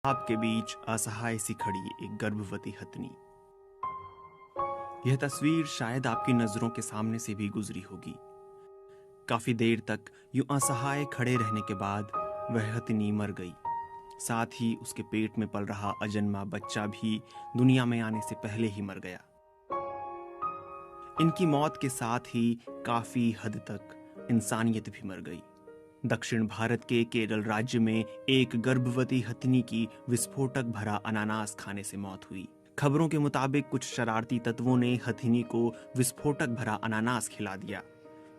आपके बीच असहाय सी खड़ी एक गर्भवती हथनी। यह तस्वीर शायद आपकी नजरों के सामने से भी गुजरी होगी। काफी देर तक यूं असहाय खड़े रहने के बाद वह हथनी मर गई। साथ ही उसके पेट में पल रहा अजन्मा बच्चा भी दुनिया में आने से पहले ही मर गया। इनकी मौत के साथ ही काफी हद तक इंसानियत भी मर गई। दक्षिण भारत के केरल राज्य में एक गर्भवती हथनी की विस्फोटक भरा अनानास खाने से मौत हुई। खबरों के मुताबिक कुछ शरारती तत्वों ने हथनी को विस्फोटक भरा अनानास खिला दिया।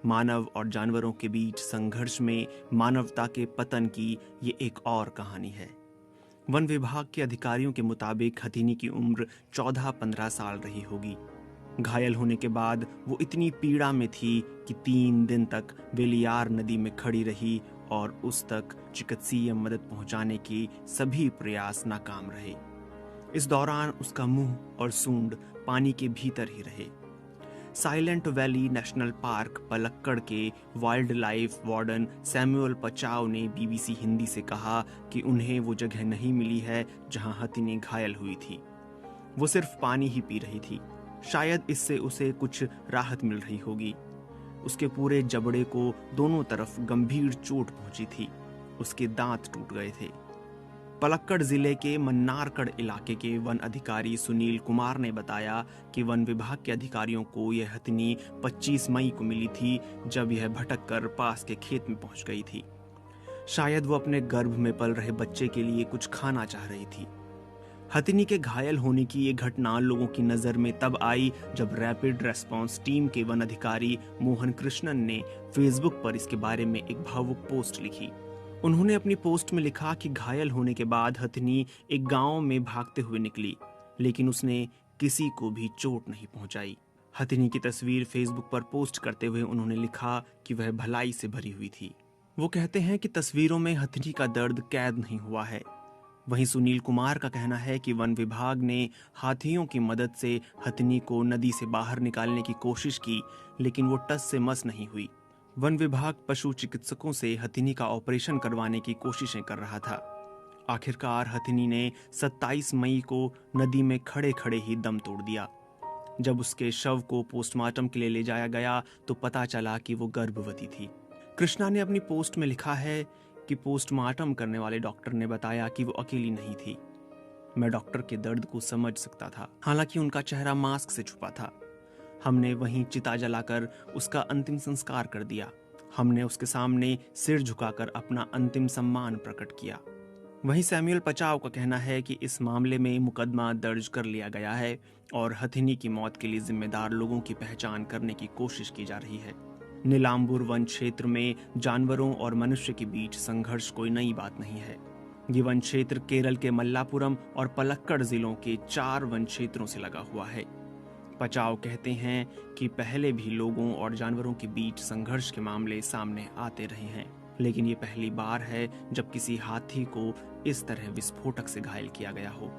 मानव और जानवरों के बीच संघर्ष में मानवता के पतन की ये एक और कहानी है। वन विभाग के अधिकारियों के मुताबिक हथनी की उम्र 14-15 साल रही होगी। घायल होने के बाद वो इतनी पीड़ा में थी कि 3 दिन तक वेलियार नदी में खड़ी रही और उस तक चिकित्सीय मदद पहुंचाने की सभी प्रयास नाकाम रहे। इस दौरान उसका मुंह और सूंड पानी के भीतर ही रहे। Silent valley national park Palakkad के वाइल्ड लाइफ वार्डन सैमुअल पचाव ने बीबीसी हिंदी से कहा कि उन्हें वो जगह नहीं मिली है जहां हथनी घायल हुई थी। वो सिर्फ पानी ही पी रही थी। शायद इससे उसे कुछ राहत मिल रही होगी। उसके पूरे जबड़े को दोनों तरफ गंभीर चोट पहुंची थी। उसके दांत टूट गए थे। पलक्कड़ जिले के मन्नारकड़ इलाके के वन अधिकारी सुनील कुमार ने बताया कि वन विभाग के अधिकारियों को यह हथनी 25 मई को मिली थी, जब यह भटक कर पास के खेत में पहुंच गई थी। शायद वो अपने गर्भ में पल रहे बच्चे के लिए कुछ खाना चाह रही थी। हथनी के घायल होने की ये घटना लोगों की नजर में तब आई जब रैपिड रेस्पॉन्स टीम के वन अधिकारी मोहन कृष्णन ने फेसबुक पर इसके बारे में एक भावुक पोस्ट लिखी। उन्होंने अपनी पोस्ट में लिखा कि घायल होने के बाद हथनी एक गांव में भागते हुए निकली, लेकिन उसने किसी को भी चोट नहीं पहुंचाई। हथनी की तस्वीर फेसबुक पर पोस्ट करते हुए उन्होंने लिखा कि वह भलाई से भरी हुई थी। वो कहते हैं कि तस्वीरों में हथनी का दर्द कैद नहीं हुआ है। वहीं सुनील कुमार का कहना है कि वन विभाग ने हाथियों की मदद से हथनी को नदी से बाहर निकालने की कोशिश की, लेकिन वो टस से मस नहीं हुई। वन विभाग पशु चिकित्सकों से हथनी का ऑपरेशन करवाने की कोशिशें कर रहा था। आखिरकार हथनी ने 27 मई को नदी में खड़े खड़े ही दम तोड़ दिया। जब उसके शव को पोस्टमार्टम के लिए ले जाया गया तो पता चला कि वो गर्भवती थी। कृष्णा ने अपनी पोस्ट में लिखा है कि पोस्टमार्टम करने वाले डॉक्टर ने बताया कि वो अकेली नहीं थी। मैं डॉक्टर के दर्द को समझ सकता था, हालांकि उनका चेहरा मास्क से छुपा था। हमने वहीं चिता जलाकर उसका अंतिम संस्कार कर दिया। हमने उसके सामने सिर झुकाकर अपना अंतिम सम्मान प्रकट किया। वहीं सैमुअल पचाव का कहना है कि इस मामले में मुकदमा दर्ज कर लिया गया है और हथनी की मौत के लिए जिम्मेदार लोगों की पहचान करने की कोशिश की जा रही है। नीलांबूर वन क्षेत्र में जानवरों और मनुष्य के बीच संघर्ष कोई नई बात नहीं है। ये वन क्षेत्र केरल के मल्लापुरम और पलक्कड़ जिलों के 4 वन क्षेत्रों से लगा हुआ है। पचाव कहते हैं कि पहले भी लोगों और जानवरों के बीच संघर्ष के मामले सामने आते रहे हैं, लेकिन ये पहली बार है जब किसी हाथी को इस तरह विस्फोटक से घायल किया गया हो।